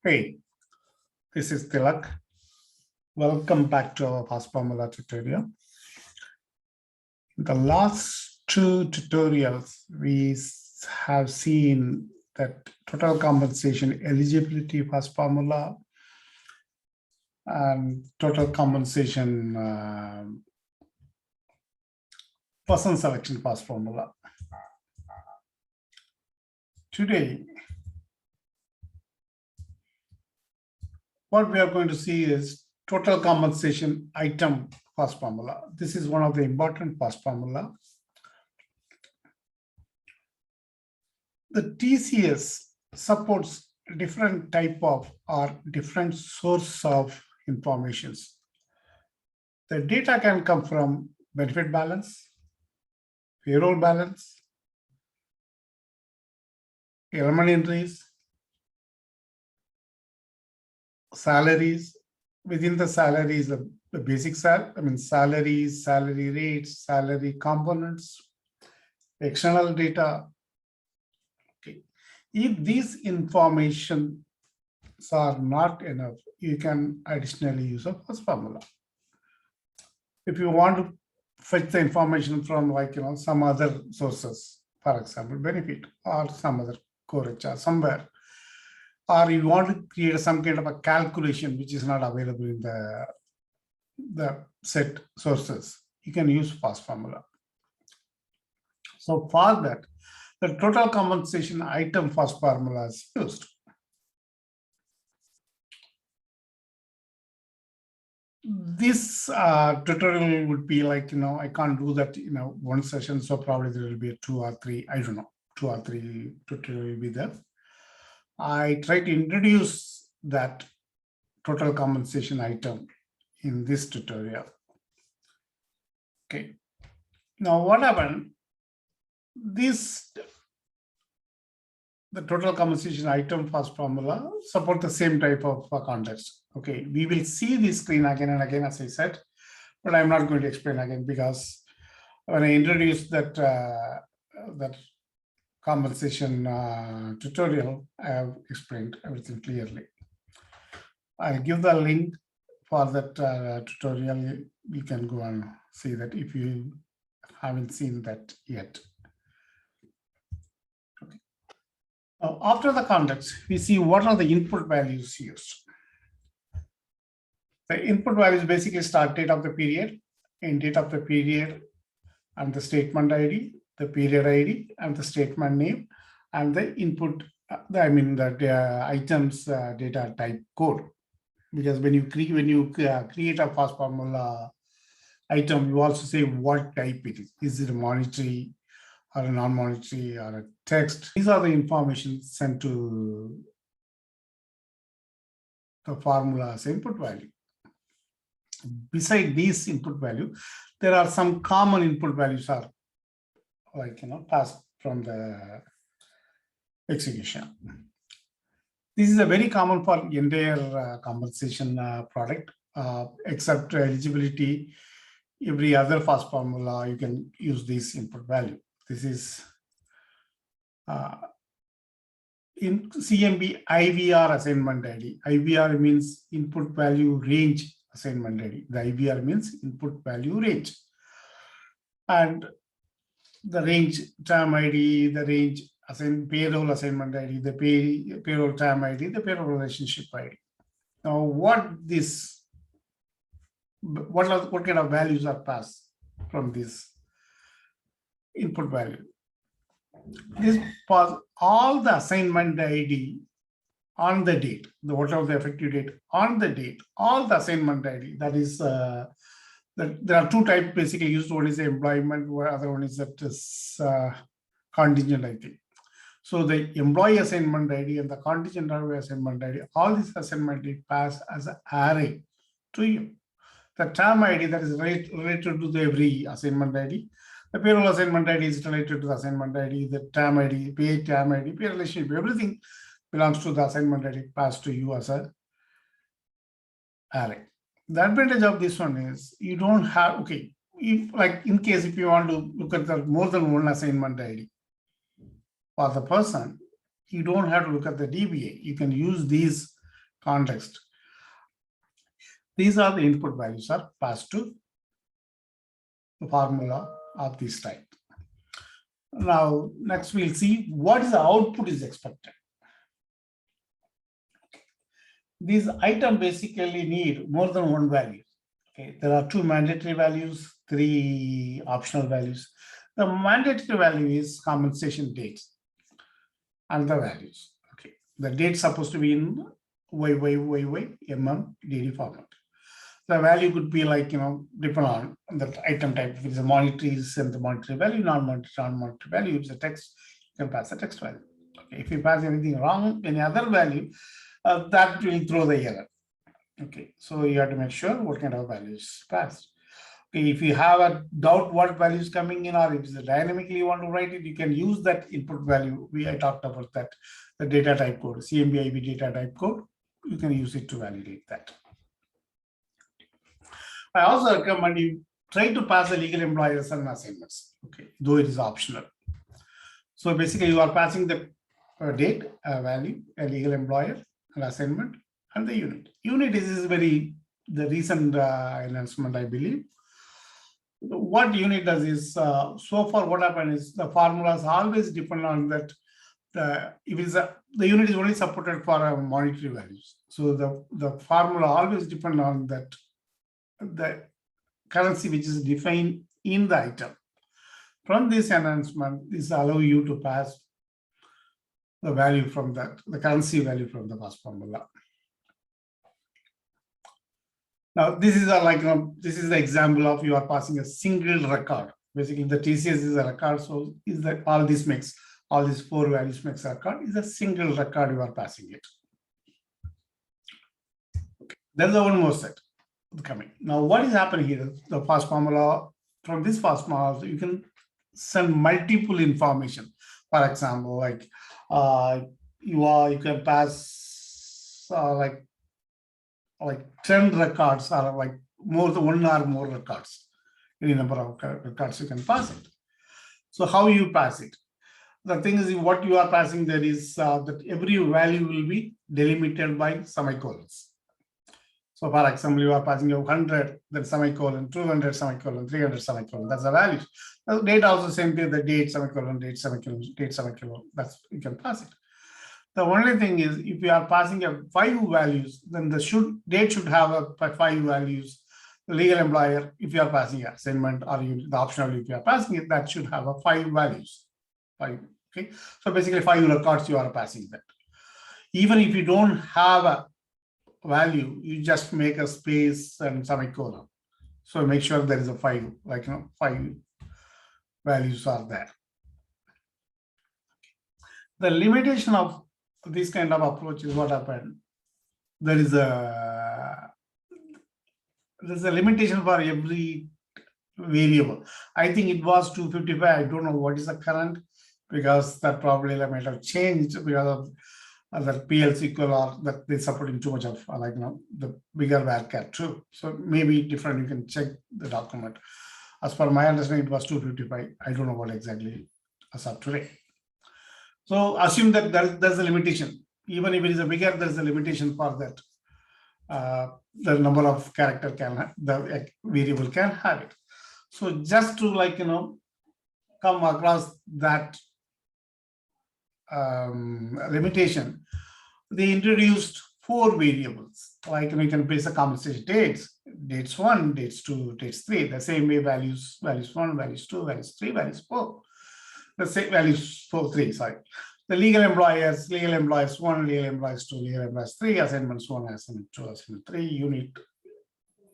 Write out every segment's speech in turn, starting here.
Hey, this is Tilak. Welcome back to our Fast Formula tutorial. In the last two tutorials, we have seen that total compensation eligibility Fast Formula and total compensation person selection Fast Formula. Today, what we are going to see is total compensation item Fast Formula. This is one of the important Fast Formula. The TCS supports different type of or different source of informations. The data can come from benefit balance, payroll balance, element entries, salaries. Within the salaries, the basic salaries, salary rates, salary components, external data. Okay. If these information are not enough, you can additionally use a Fast Formula. If you want to fetch the information from some other sources, for example, benefit or some other core HR somewhere, or you want to create some kind of a calculation which is not available in the set sources, you can use Fast Formula. So for that, the total compensation item Fast Formula is used. This tutorial would be I can't do that one session, so probably there will be a 2 or 3, I don't know, 2 or 3 tutorial will be there. I try to introduce that total compensation item in this tutorial. Okay. Now what happened? The total compensation item Fast Formula support the same type of context. Okay, we will see this screen again and again, as I said, but I'm not going to explain again because when I introduced that compensation tutorial, I have explained everything clearly. I'll give the link for that tutorial. You can go and see that if you haven't seen that yet. Okay. Now, after the context, we see what are the input values used. The input values basically start date of the period, end date of the period, and the statement ID, the period ID, and the statement name, and the input, the items data type code. Because when you create a Fast Formula item, you also say what type it is. Is it a monetary or a non-monetary or a text? These are the information sent to the formula as input value. Beside these input value, there are some common input values are passed from the execution. This is a very common for entire compensation product, except eligibility. Every other Fast Formula, you can use this input value. This is in CMB IVR assignment ID. IVR means input value range assignment ID. The IVR means input value range. And the range term ID, the range payroll assignment ID, the payroll term ID, the payroll relationship ID. Now, what kind of values are passed from this input value? This was all the assignment ID on the date, whatever the effective date on the date, all the assignment ID. That is, there are two types basically used. One is the employment, where other one is that contingent ID. So the employee assignment ID and the contingent assignment ID, all these assignment ID pass as an array to you. The term ID that is related to every assignment ID. The payroll assignment ID is related to the assignment ID. The term ID, pay term ID, pay relationship, everything belongs to the assignment ID passed to you as an array. The advantage of this one is you don't have, okay, in case if you want to look at the more than one assignment ID for the person, you don't have to look at the DBA. You can use these context. These are the input values are passed to the formula of this type. Now, next we'll see what is the output is expected. These items basically need more than one value. Okay, there are 2 mandatory values, 3 optional values. The mandatory value is compensation dates and the values. Okay, the date supposed to be in DD format. The value could be like, depend on the item type. If it's a monetary, send the monetary value, non-monetary value. If it's a text, you can pass the text value. Okay, if you pass anything wrong, any other value, that will throw the error. Okay, so you have to make sure what kind of values passed. Okay, if you have a doubt what value is coming in, or if it's dynamically you want to write it, you can use that input value. I talked about that, the data type code, CMBIB data type code. You can use it to validate that. I also recommend you try to pass the legal employers and assignments, okay, though it is optional. So basically, you are passing the date, value, a legal employer, an assignment, and the unit. Unit is the recent announcement, I believe. What unit does is, so far what happened is the formulas always depend on that. The unit is only supported for monetary values. So the formula always depend on that, the currency which is defined in the item. From this enhancement, this allow you to pass the value from that, the currency value from the past formula. Now, this is this is the example of you are passing a single record. Basically, the TCS is a record. So is that all these 4 values makes a record is a single record you are passing it. Okay. There's one more set coming. Now, what is happening here? The past formula, from this past formula, you can send multiple information. For example, like you can pass like 10 records, or like more than 1 or more records. Any number of records you can pass it. So how you pass it? The thing is, what you are passing there is that every value will be delimited by semicolons. So for example, you are passing 100, then semicolon, 200 semicolon, 300 semicolon. That's the values. The date also same thing, the date semicolon, date semicolon, date semicolon. That's, you can pass it. The only thing is, if you are passing 5 values, then the date should have 5 values. The legal employer, if you are passing assignment, or the optional, if you are passing it, that should have 5 values. 5. Okay. So basically 5 records you are passing that. Even if you don't have a value, you just make a space and semicolon. So make sure there is a 5, 5 values are there. The limitation of this kind of approach is what happened. There's a limitation for every variable. I think it was 255. I don't know what is the current, because that probably might have changed because of the PL/SQL, or that they're supporting too much of the bigger varchar too. So maybe different. You can check the document. As per my understanding, it was 255. I don't know what exactly as of today. So assume that there's a limitation. Even if it is a bigger, there's a limitation for that. The number of character the variable can have it. So just to come across that limitation, they introduced 4 variables. You can place a compensation dates 1, dates 2, dates 3. The same way values 1, values 2, values 3, values 4. The same values 4, 3. Sorry. The legal employers 1, legal employers 2, legal employers 3, assignments 1, assignment 2, assignment 3, unit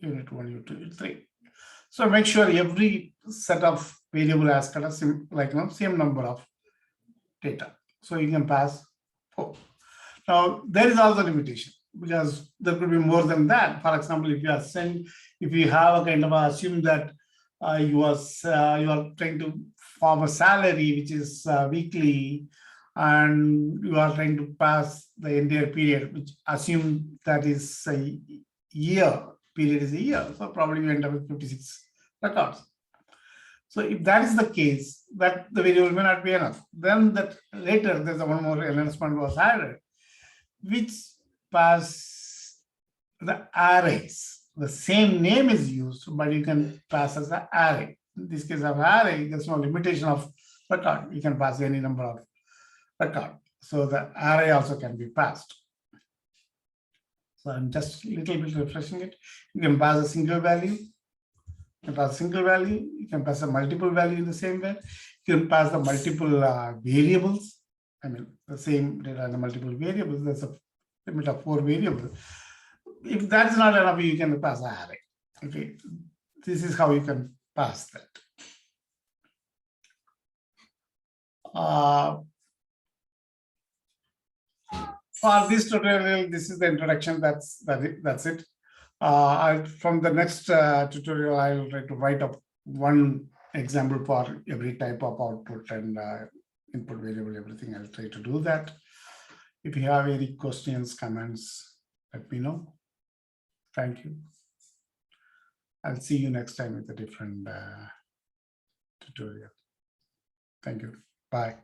1, unit 2, unit 3. So make sure every set of variable has got a same number of data. So you can pass 4. Now there is also a limitation, because there could be more than that. For example, if you have a kind of assume that you are trying to form a salary which is weekly, and you are trying to pass the entire period, which assume that is a year, period is a year. So probably you end up with 56 records. So if that is the case, that the variable may not be enough. Then that later there's one more enhancement was added, which pass the arrays. The same name is used, but you can pass as an array. In this case of array, there's no limitation of record. You can pass any number of record. So the array also can be passed. So I'm just a little bit refreshing it. You can pass a single value. You can pass a single value. You can pass a multiple value in the same way. You can pass the multiple variables. I mean, the same data and the multiple variables. There's a limit of 4 variables. If that's not enough, you can pass an array. Okay, this is how you can pass that. For this tutorial, this is the introduction. That's it. From the next tutorial, I will try to write up one example for every type of output and input variable, everything. I'll try to do that. If you have any questions, comments, let me know. Thank you. I'll see you next time with a different tutorial. Thank you. Bye.